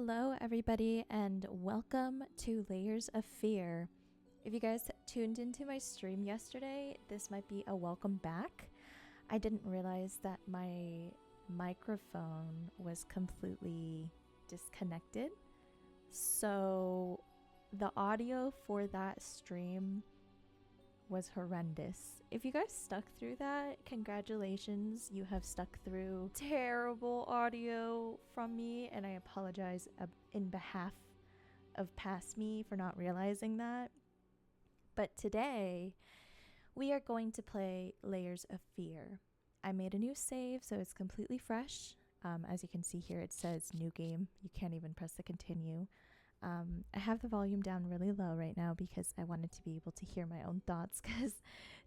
Hello, everybody, and welcome to Layers of Fear. If you guys tuned into my stream yesterday, this might be a welcome back. I didn't realize that my microphone was completely disconnected. So the audio for that stream was horrendous. If you guys stuck through that, congratulations. You have stuck through terrible audio from me, and I apologize in behalf of past me for not realizing that. But today, we are going to play Layers of Fear. I made a new save, so it's completely fresh. As you can see here, it says new game. You can't even press the continue. I have the volume down really low right now because I wanted to be able to hear my own thoughts because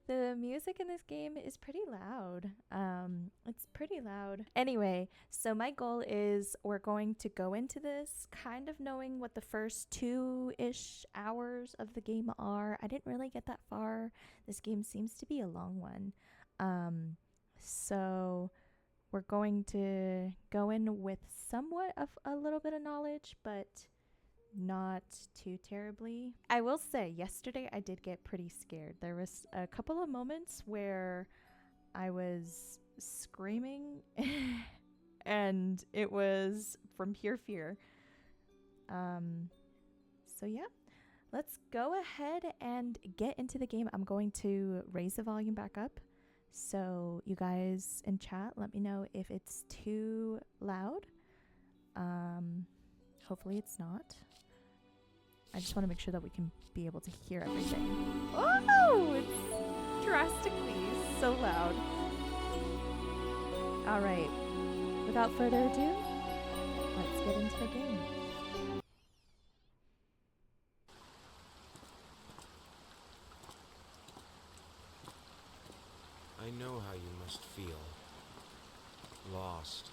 the music in this game is pretty loud. It's pretty loud. Anyway, so my goal is we're going to go into this kind of knowing what the first 2-ish hours of the game are. I didn't really get that far. This game seems to be a long one. So we're going to go in with somewhat of a little bit of knowledge, but not too terribly. I will say yesterday I did get pretty scared. There was a couple of moments where I was screaming and it was from pure fear. So yeah, let's go ahead and get into the game. I'm going to raise the volume back up. So you guys in chat, let me know if it's too loud. Hopefully it's not. I just want to make sure that we can be able to hear everything. Oh, it's drastically so loud. All right, without further ado, let's get into the game. I know how you must feel. Lost.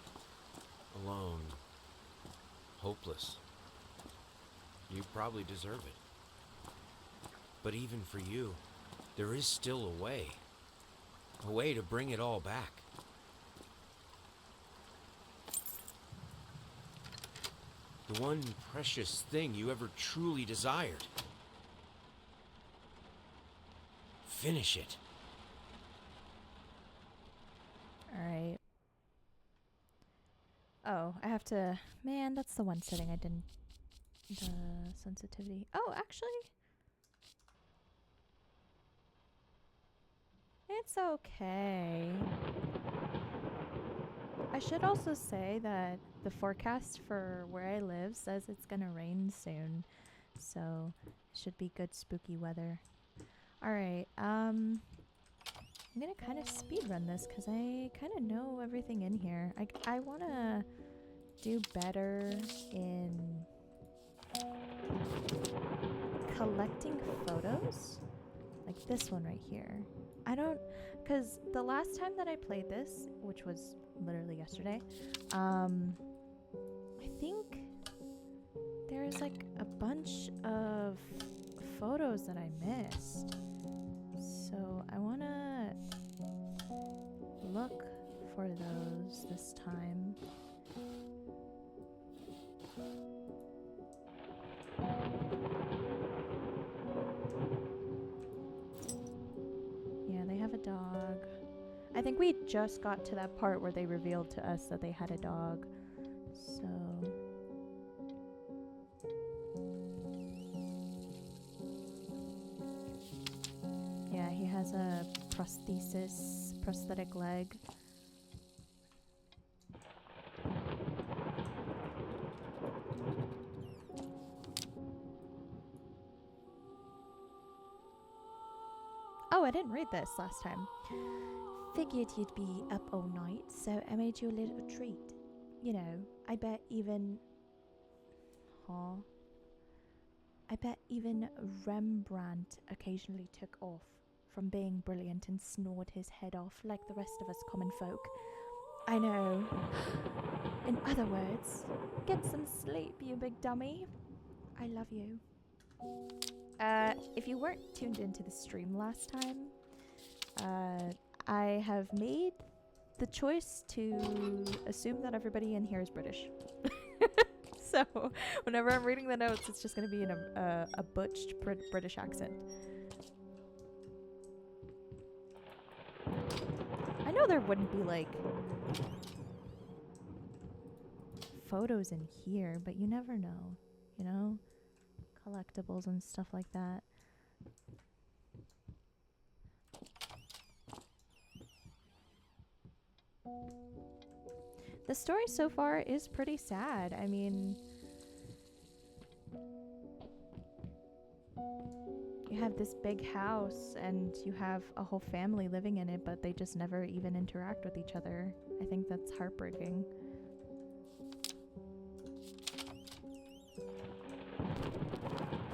Alone. Hopeless. You probably deserve it. But even for you, there is still a way. A way to bring it all back. The one precious thing you ever truly desired. Finish it. All right. Oh, I have to... Man, that's the one setting I didn't... The sensitivity. Oh, actually... It's okay. I should also say that the forecast for where I live says it's gonna rain soon. So, it should be good spooky weather. Alright, I'm gonna kind of speedrun this because I kind of know everything in here. I want to do better in collecting photos. Like this one right here. I don't... Because the last time that I played this, which was literally yesterday, I think there's like a bunch of photos that I missed. So I want to look for those this time. Yeah, they have a dog. I think we just got to that part where they revealed to us that they had a dog. So... Yeah, he has a prosthetic leg. Oh, I didn't read this last time. Figured you'd be up all night, so I made you a little treat. You know, I bet even Rembrandt occasionally took off from being brilliant and snored his head off like the rest of us common folk. I know. In other words, get some sleep, you big dummy. I love you. If you weren't tuned into the stream last time, I have made the choice to assume that everybody in here is British. So whenever I'm reading the notes, it's just going to be in a butched British accent. I know there wouldn't be like photos in here, but you never know, you know? Collectibles and stuff like that. The story so far is pretty sad. I mean, you have this big house and you have a whole family living in it, but they just never even interact with each other. I think that's heartbreaking.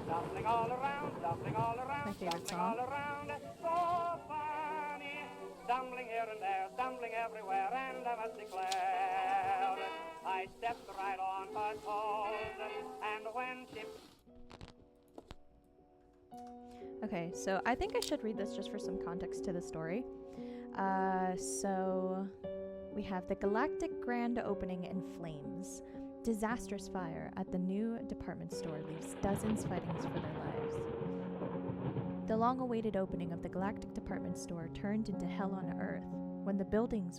Dumpling all around, dumpling all around, My favorite dumpling song. all around, so funny. Stumbling here and there, stumbling everywhere, and I must declare, I stepped right on her toes, and when she... Okay, so I think I should read this just for some context to the story. So we have the galactic grand opening in flames. Disastrous fire at the new department store leaves dozens fighting for their lives. The long-awaited opening of the galactic department store turned into hell on earth when the building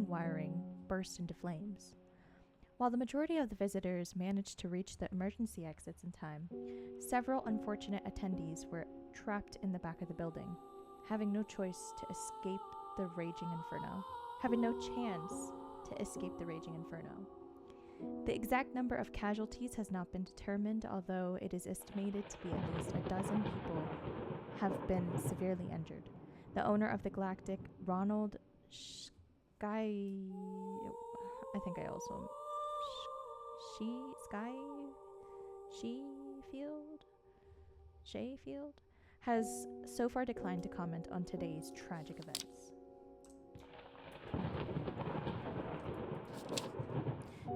wiring burst into flames. While the majority of the visitors managed to reach the emergency exits in time, several unfortunate attendees were trapped in the back of the building, having no choice to escape the raging inferno, having no chance to escape the raging inferno. The exact number of casualties has not been determined, although it is estimated to be at least a dozen people have been severely injured. The owner of the Galactic, Ronald Sheffield, has so far declined to comment on today's tragic events.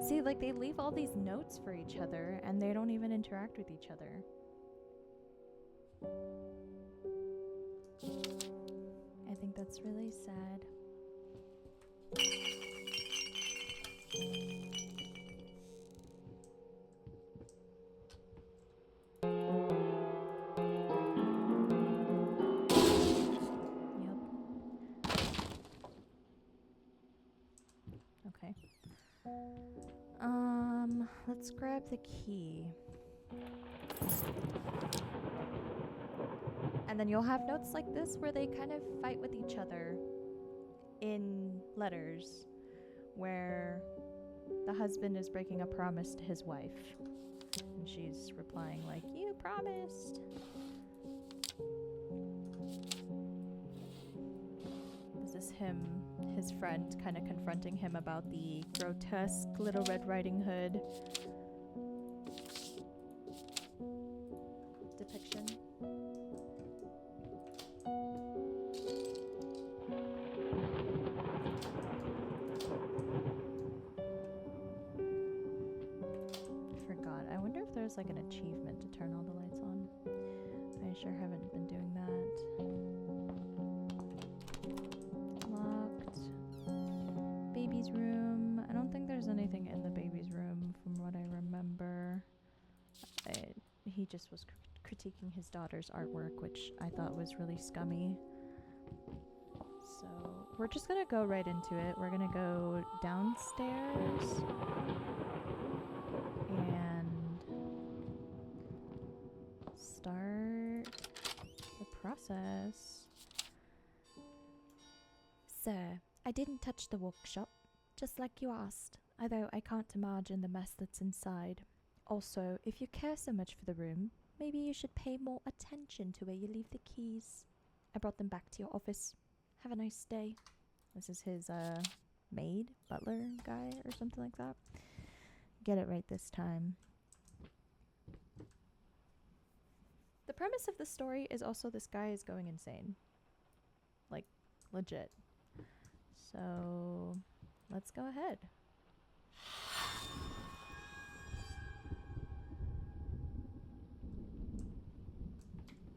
See, like, they leave all these notes for each other, and they don't even interact with each other. I think that's really sad. Yep. Okay. Let's grab the key. And then you'll have notes like this where they kind of fight with each other in letters, where the husband is breaking a promise to his wife. And she's replying like, "You promised." This is his friend, kind of confronting him about the grotesque Little Red Riding Hood depiction. I forgot. I wonder if there's like an achievement to turn all the lights on. I sure haven't been doing that. Locked. Baby's room. I don't think there's anything in the baby's room from what I remember. He just was critiquing his daughter's artwork, which I thought was really scummy. So we're just gonna go right into it. We're gonna go downstairs and start the process. Sir, I didn't touch the workshop, just like you asked, although I can't imagine the mess that's inside. Also, if you care so much for the room, maybe you should pay more attention to where you leave the keys. I brought them back to your office. Have a nice day. This is his maid, butler guy or something like that. Get it right this time. The premise of the story is also this guy is going insane. Like, legit. So, let's go ahead.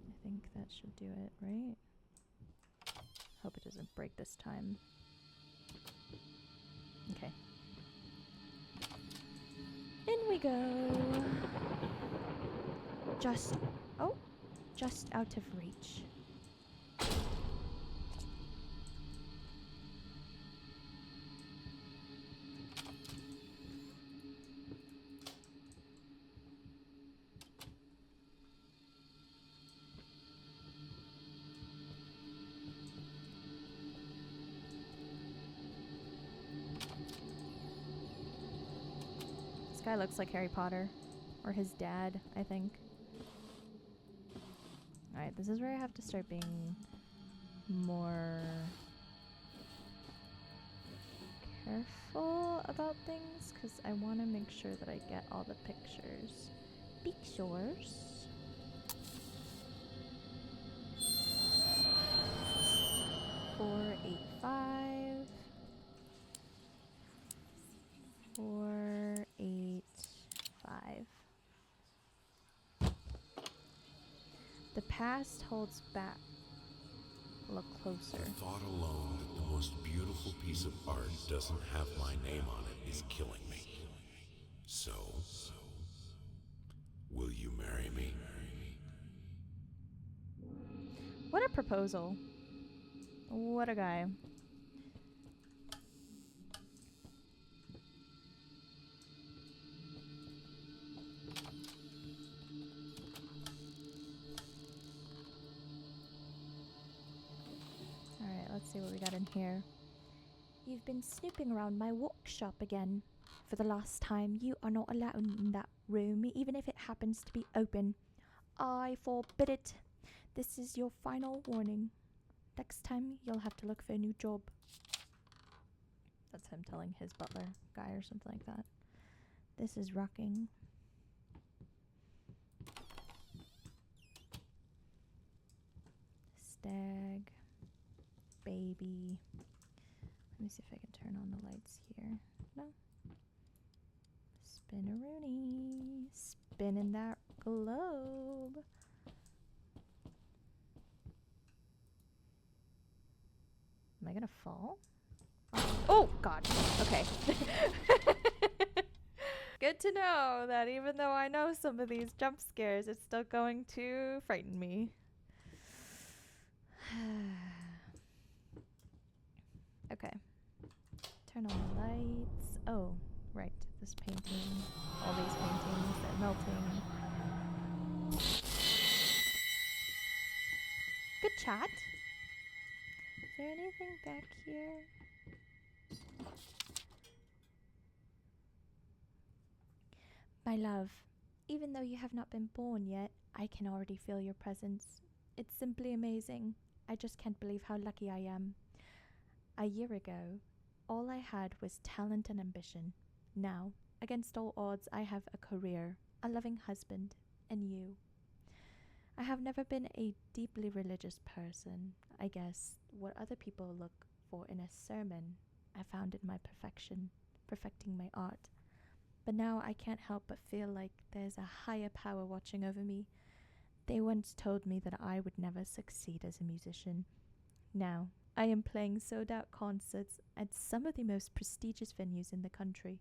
I think that should do it, right? Hope it doesn't break this time. Okay. In we go. Just out of reach. This guy looks like Harry Potter. Or his dad, I think. Alright, this is where I have to start being more careful about things, because I want to make sure that I get all the pictures. Pictures. $4.85. $4.85. The past holds back. Look closer. The thought alone that the most beautiful piece of art doesn't have my name on it is killing me. So, will you marry me? What a proposal. What a guy. Alright, let's see what we got in here. You've been snooping around my workshop again. For the last time, you are not allowed in that room, even if it happens to be open. I forbid it. This is your final warning. Next time, you'll have to look for a new job. That's him telling his butler guy or something like that. This is rocking. Stag. Baby. Let me see if I can turn on the lights here. No. Spin-a-rooney. Spinning that globe. Am I gonna fall? Oh, God. Okay. Good to know that even though I know some of these jump scares, it's still going to frighten me. Okay. Turn on the lights. Oh, right. This painting. All these paintings. They're melting. Good chat. Is there anything back here? My love, even though you have not been born yet, I can already feel your presence. It's simply amazing. I just can't believe how lucky I am. A year ago, all I had was talent and ambition. Now, against all odds, I have a career, a loving husband, and you. I have never been a deeply religious person. I guess what other people look for in a sermon, I found in my perfecting my art. But now I can't help but feel like there's a higher power watching over me. They once told me that I would never succeed as a musician. Now, I am playing sold-out concerts at some of the most prestigious venues in the country.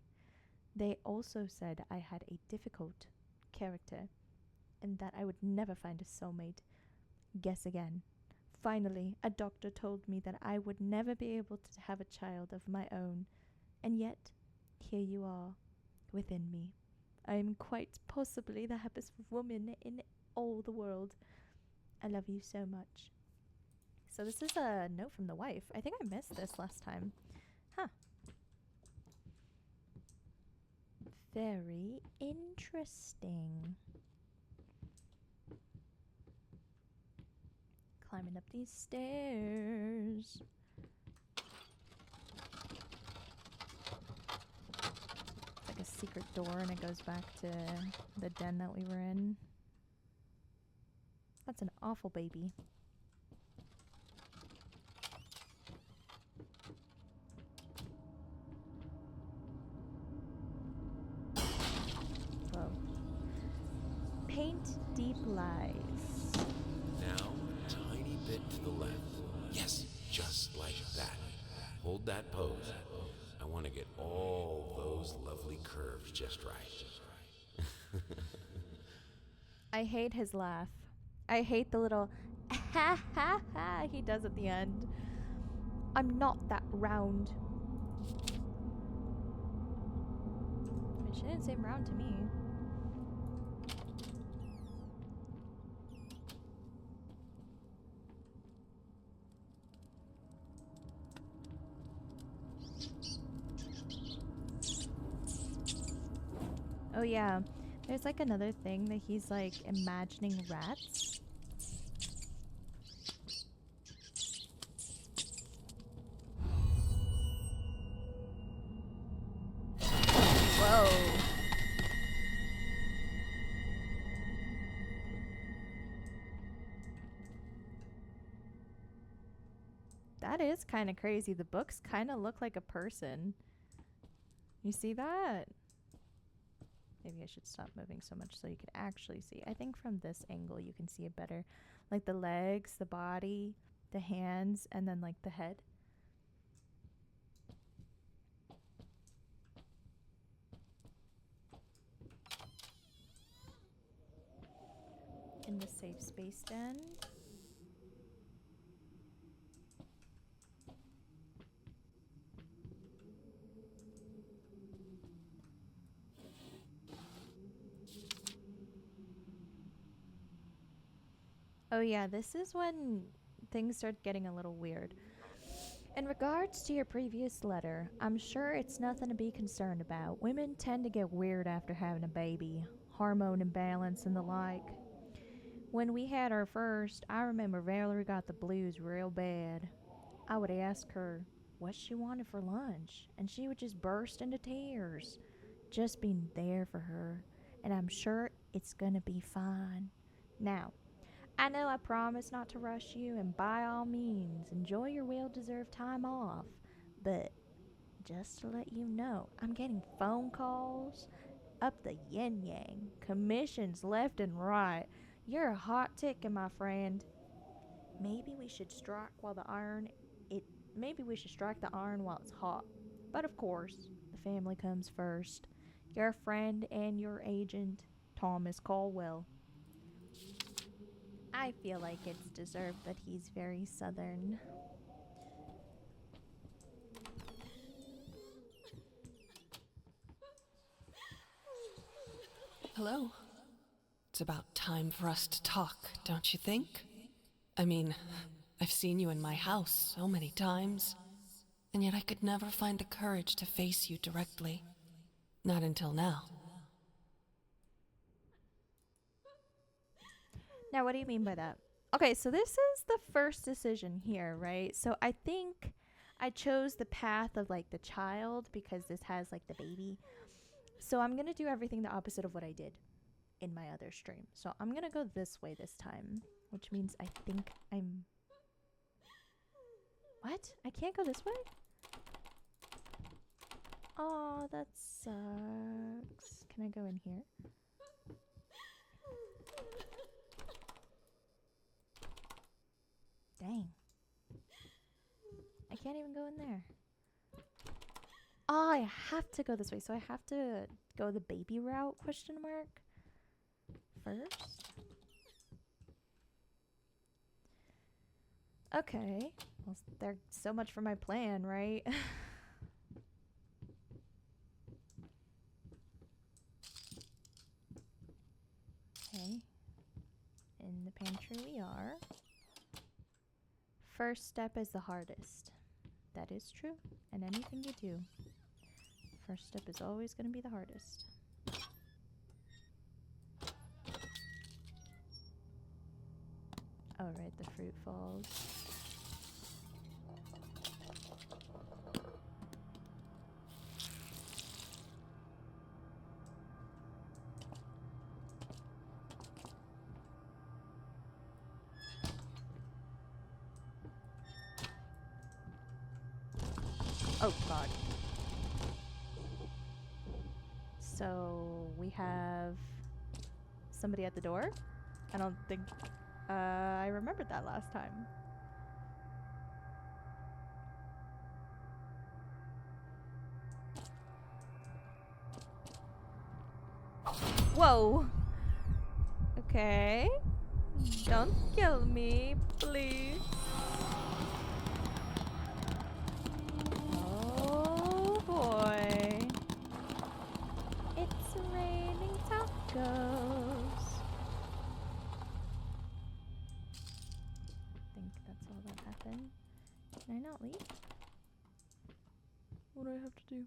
They also said I had a difficult character and that I would never find a soulmate. Guess again. Finally, a doctor told me that I would never be able to have a child of my own. And yet, here you are, within me. I am quite possibly the happiest woman in all the world. I love you so much. So this is a note from the wife. I think I missed this last time. Huh. Very interesting. Climbing up these stairs. It's like a secret door and it goes back to the den that we were in. That's an awful baby. Whoa. Paint deep lies. Now, a tiny bit to the left. Yes, just like that. Hold that pose. I want to get all those lovely curves just right. I hate his laugh. I hate the little ha ha ha he does at the end. I'm not that round. I mean, she didn't seem round to me. Oh yeah, there's like another thing that he's like imagining rats. Whoa. That is kind of crazy. The books kind of look like a person. You see that? Maybe I should stop moving so much so you can actually see. I think from this angle you can see it better. Like the legs, the body, the hands, and then like the head. In the safe space den. Oh yeah, this is when things start getting a little weird. In regards to your previous letter, I'm sure it's nothing to be concerned about. Women tend to get weird after having a baby, hormone imbalance and the like. When we had our first, I remember Valerie got the blues real bad. I would ask her what she wanted for lunch, and she would just burst into tears. Just being there for her, and I'm sure it's gonna be fine. Now, I know I promised not to rush you, and by all means, enjoy your well deserved time off. But just to let you know, I'm getting phone calls up the yin yang, commissions left and right. You're a hot ticket, my friend. Maybe we should strike while the iron it maybe we should strike the iron while it's hot. But of course, the family comes first. Your friend and your agent, Thomas Caldwell. I feel like it's deserved that he's very southern. Hello. It's about time for us to talk, don't you think? I mean, I've seen you in my house so many times, and yet I could never find the courage to face you directly. Not until now. Now, what do you mean by that? Okay, so this is the first decision here, right? So I think I chose the path of like the child because this has like the baby. So I'm going to do everything the opposite of what I did in my other stream. So I'm going to go this way this time, which means I think I'm... What? I can't go this way? Oh, that sucks. Can I go in here? Dang. I can't even go in there. Oh, I have to go this way. So I have to go the baby route, question mark, first. Okay. Well, there's so much for my plan, right? Okay. In the pantry we are. First step is the hardest. That is true. And anything you do, first step is always going to be the hardest. Oh, right, the fruit falls. Oh, God. So we have somebody at the door. I don't think I remembered that last time. Whoa. Okay. Don't kill me, please. Oh boy. It's raining tacos. I think that's all that happened. Can I not leave? What do I have to do?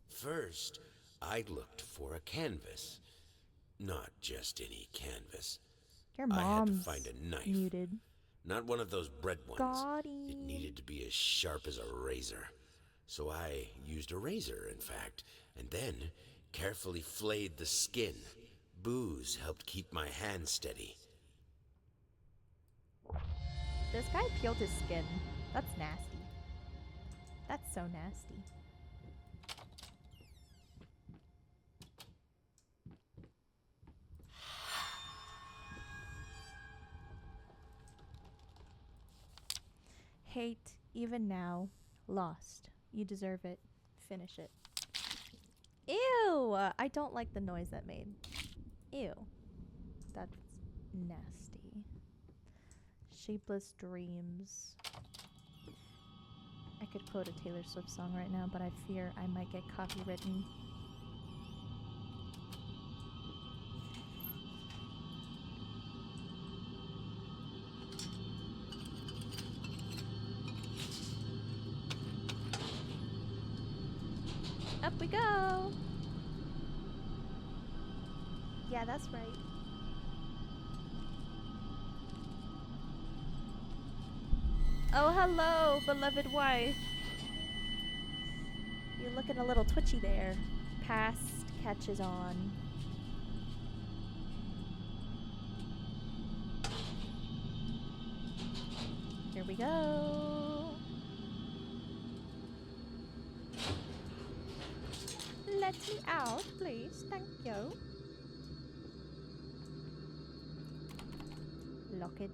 First, I looked for a canvas. Not just any canvas. Your I had to mom's find a knife. muted. Not one of those bread ones. Gotti. It needed to be as sharp as a razor. So I used a razor, in fact, and then carefully flayed the skin. Booze helped keep my hand steady. This guy peeled his skin. That's nasty. That's so nasty. Hate, even now. Lost. You deserve it. Finish it. Ew! I don't like the noise that made. Ew. That's nasty. Shapeless dreams. I could quote a Taylor Swift song right now, but I fear I might get copywritten. Up we go! Yeah, that's right. Oh, hello, beloved wife. You're looking a little twitchy there. Past catches on. Here we go. Let me out, please. Thank you. Lock it.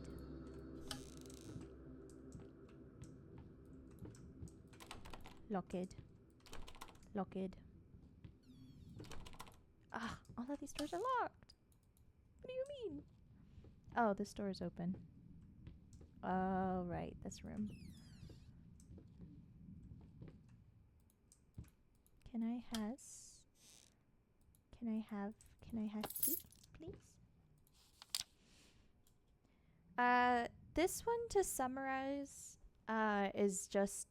Lock it. Lock it. Ah, all of these doors are locked. What do you mean? Oh, this door is open. Oh, right, this room. Can I have key, please? This one, to summarize, is just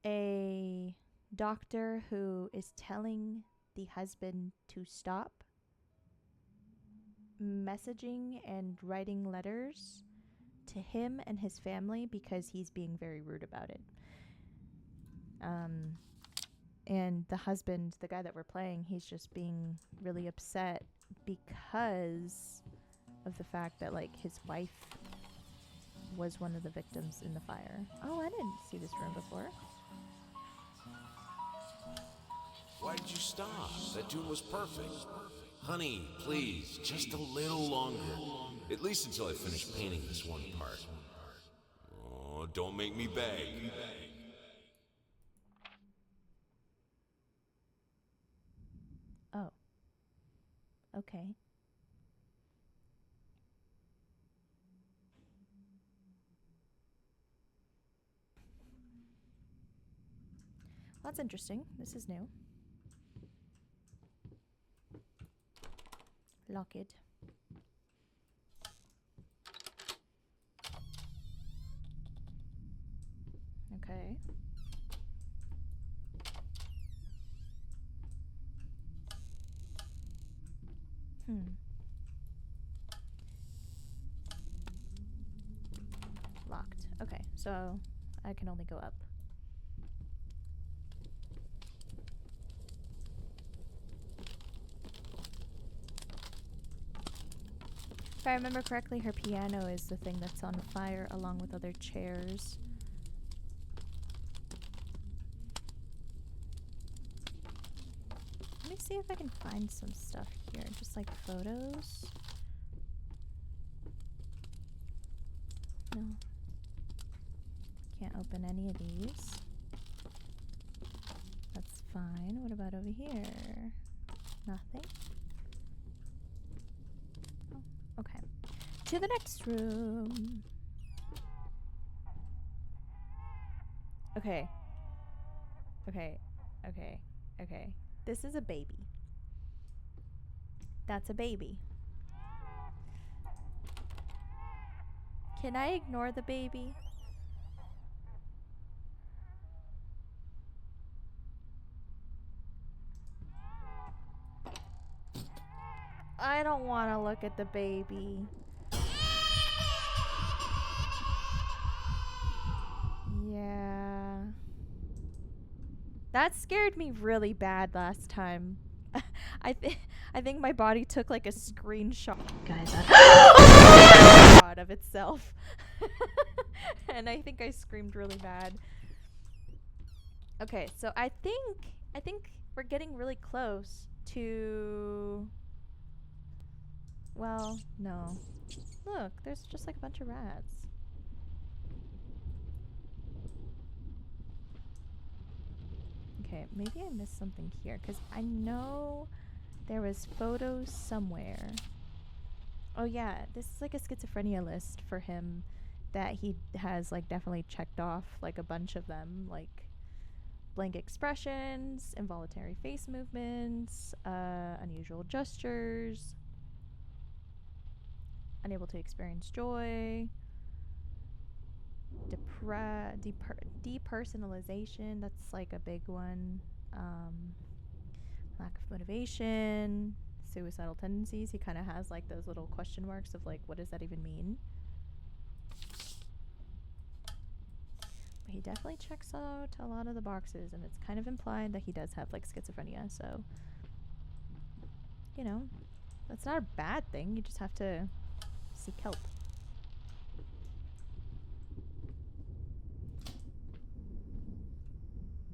a doctor who is telling the husband to stop messaging and writing letters to him and his family because he's being very rude about it. And the husband, the guy that we're playing, he's just being really upset because of the fact that, like, his wife was one of the victims in the fire. Oh, I didn't see this room before. Why did you stop? That tune was perfect. Honey, please, just a little longer. At least until I finish painting this one part. Oh, don't make me beg. Oh. Okay. Well, that's interesting. This is new. Lock it. Okay. Locked. Okay, so I can only go up. If I remember correctly, her piano is the thing that's on fire along with other chairs. Let me see if I can find some stuff here. Just like photos. No. Can't open any of these. That's fine. What about over here? Nothing? Oh, okay. To the next room. Okay. Okay. Okay. Okay. This is a baby. That's a baby. Can I ignore the baby? I don't want to look at the baby. Yeah. That scared me really bad last time. I think my body took like a screenshot Guys, of itself. And I think I screamed really bad. Okay, so I think we're getting really close to, well, no. Look, there's just like a bunch of rats. Okay, maybe I missed something here because I know there was photos somewhere. Oh yeah, this is like a schizophrenia list for him that he has like definitely checked off like a bunch of them, like blank expressions, involuntary face movements, unusual gestures, unable to experience joy, depersonalization, that's like a big one, lack of motivation, suicidal tendencies. He kind of has like those little question marks of like, what does that even mean? But he definitely checks out a lot of the boxes, and it's kind of implied that he does have like schizophrenia, so, you know, that's not a bad thing. You just have to seek help.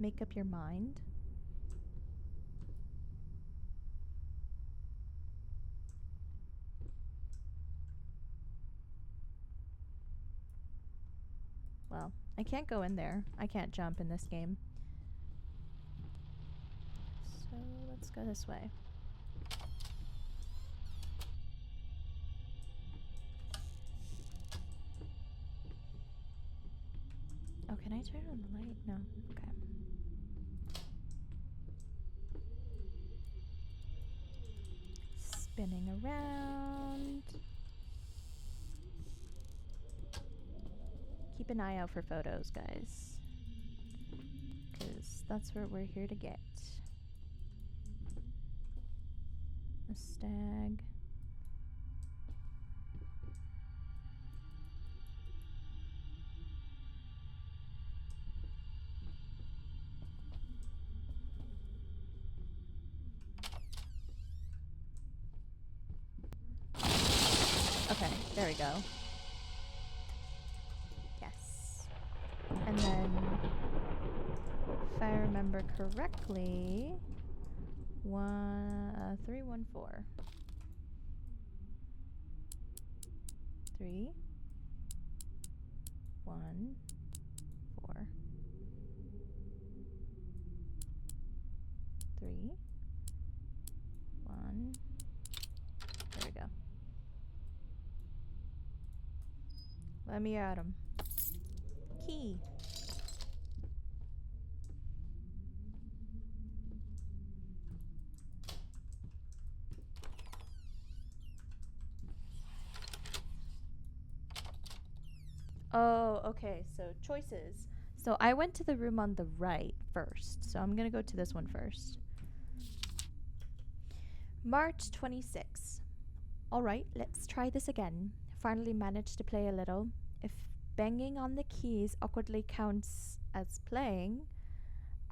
Make up your mind. Well, I can't go in there. I can't jump in this game. So let's go this way. Oh, can I turn on the light? No. Okay. Spinning around. Keep an eye out for photos, guys. Because that's what we're here to get. A stag. Okay, there we go. Yes. And then, if I remember correctly, 314. 3, 1, 4. 3, 1. There we go. Let me at him. Key. Oh, okay. So choices. So I went to the room on the right first. So I'm going to go to this one first. March 26. All right, let's try this again. Finally managed to play a little. If banging on the keys awkwardly counts as playing,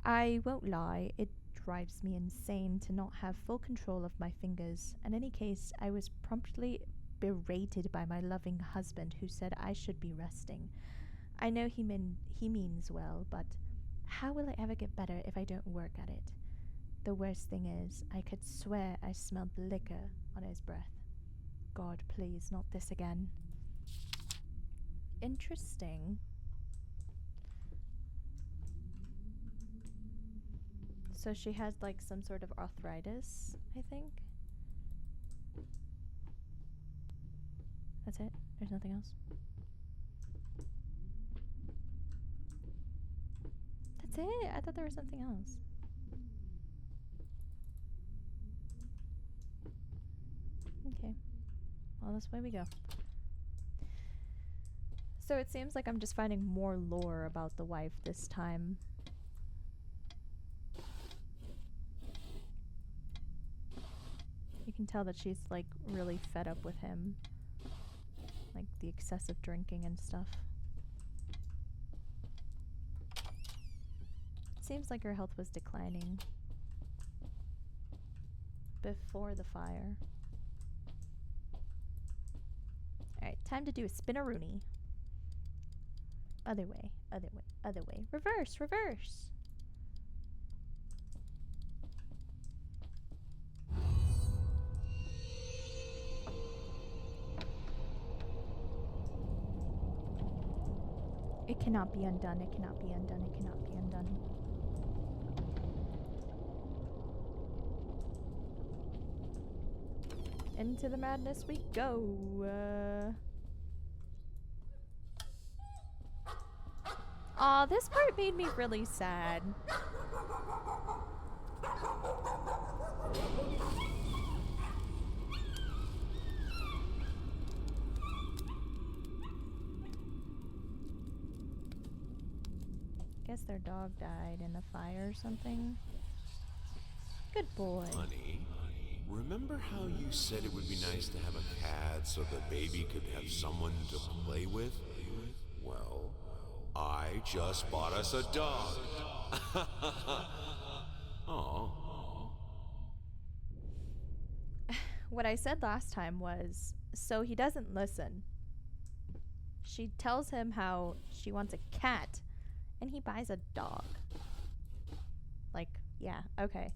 I won't lie, it drives me insane to not have full control of my fingers. In any case, I was promptly berated by my loving husband, who said I should be resting. I know he means well, but how will I ever get better if I don't work at it? The worst thing is, I could swear I smelled liquor on his breath. God, please, not this again. Interesting. So she has like some sort of arthritis, I think. That's it? There's nothing else? That's it? I thought there was something else. Okay. Well, this way we go. So it seems like I'm just finding more lore about the wife this time. You can tell that she's like really fed up with him. Like the excessive drinking and stuff. Seems like her health was declining before the fire. Alright, time to do a spin-a-rooney. Other way, other way, other way. Reverse, reverse! It cannot be undone, it cannot be undone, it cannot be undone. Into the madness we go. Aw, this part made me really sad. Guess their dog died in the fire or something. Good boy. Honey, remember how you said it would be nice to have a cat so the baby could have someone to play with? Well, I just bought us a dog. Oh. What I said last time was, so he doesn't listen. She tells him how she wants a cat, and he buys a dog. Like, yeah, okay.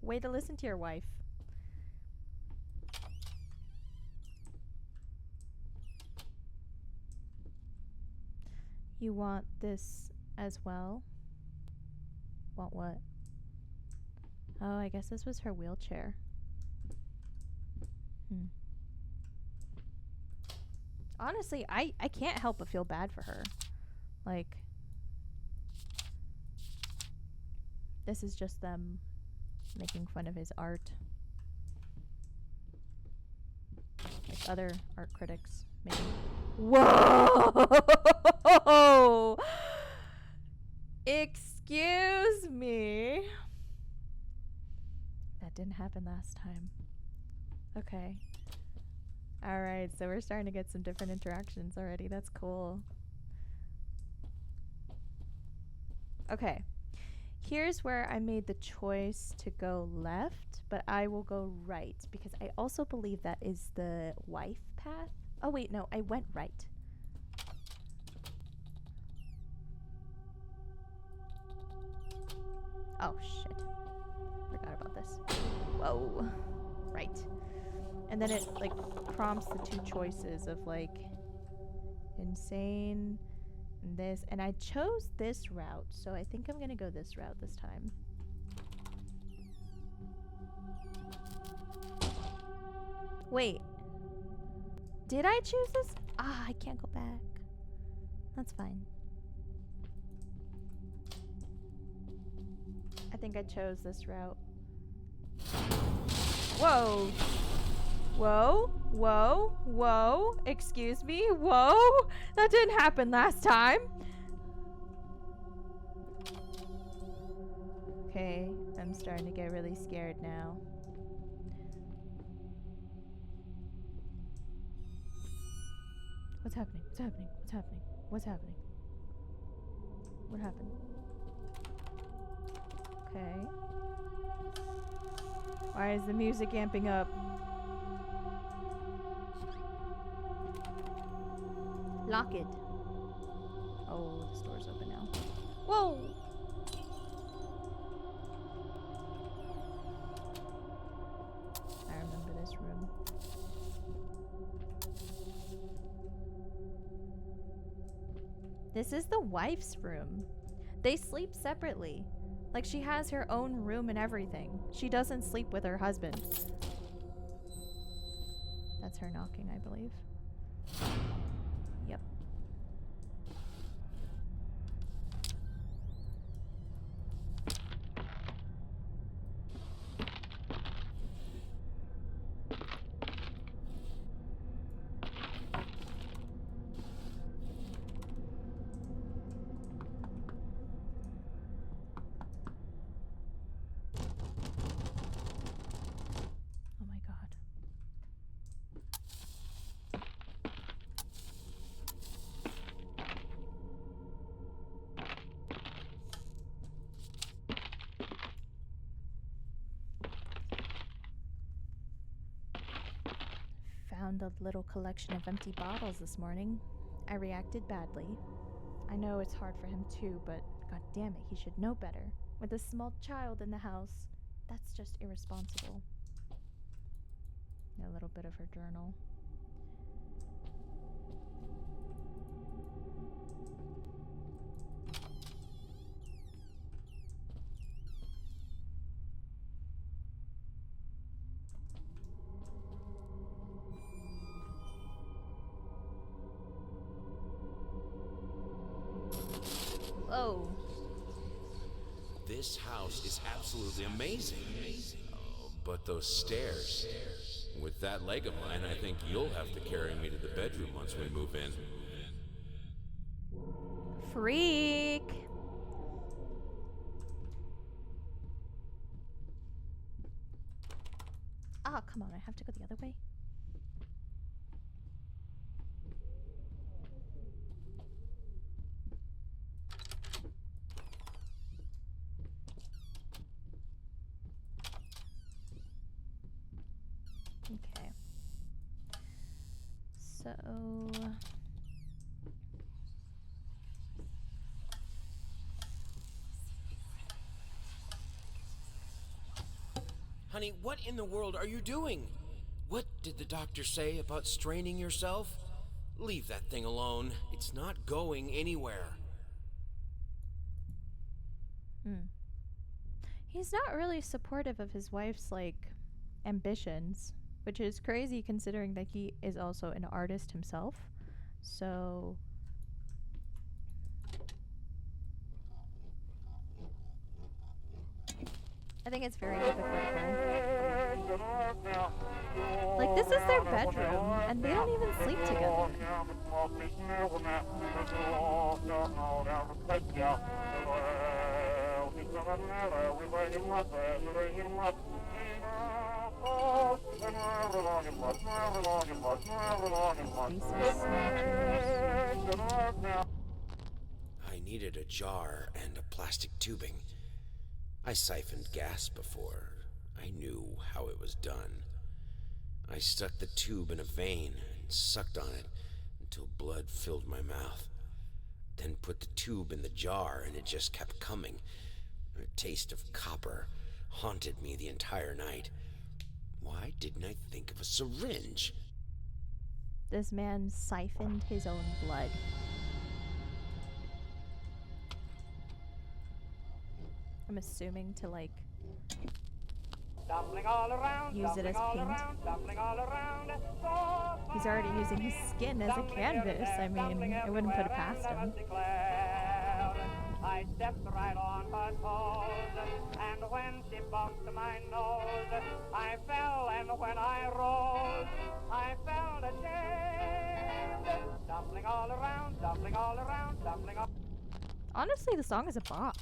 Way to listen to your wife. You want this as well? Want what? Oh, I guess this was her wheelchair. Honestly, I can't help but feel bad for her. Like, this is just them making fun of his art. Like other art critics making... Whoa! Excuse me. That didn't happen last time. Okay. Alright, so we're starting to get some different interactions already. That's cool. Okay. Here's where I made the choice to go left, but I will go right because I also believe that is the wife path. Oh wait, no, I went right. Oh shit. Forgot about this. Whoa. Right. And then it like prompts the two choices of like insane and this, and I chose this route, so I think I'm gonna go this route this time. Wait, did I choose this? Ah, I can't go back. That's fine. I think I chose this route. Whoa. Whoa, whoa, whoa, excuse me, whoa, that didn't happen last time. Okay, I'm starting to get really scared now. What's happening? What's happening? What's happening? What's happening? What happened? Okay. Why is the music amping up? Lock it. Oh, the store's open now. Whoa! I remember this room. This is the wife's room. They sleep separately. Like, she has her own room and everything. She doesn't sleep with her husband. That's her knocking, I believe. Yep. Oh my god. Found a little collection of empty bottles this morning. I reacted badly. I know it's hard for him too, but god damn it, he should know better. With a small child in the house, that's just irresponsible. A little bit of her journal. Whoa. This house is absolutely amazing. Oh, but those stairs. With that leg of mine, I think you'll have to carry me to the bedroom once we move in. Freak. Ah, come on, I have to go the other way. Okay. So Honey, what in the world are you doing? What did the doctor say about straining yourself? Leave that thing alone. It's not going anywhere. he's not really supportive of his wife's ambitions, which is crazy considering that he is also an artist himself. So I think it's very hypocritical. Like, this is their bedroom, and they don't even sleep together. I needed a jar and a plastic tubing. I siphoned gas before. I knew how it was done. I stuck the tube in a vein and sucked on it until blood filled my mouth. Then put the tube in the jar and it just kept coming. A taste of copper haunted me the entire night. Why didn't I think of a syringe? This man siphoned his own blood. I'm assuming to Stumbling all around, use it as paint. stumbling all around. He's already using his skin as a canvas. I mean, it wouldn't put it past him. I stepped right on her toes, and when she bumped my nose, I fell, and when I rose, I felt ashamed. Stumbling all around, stumbling all around, stumbling all. Honestly, the song is a bop.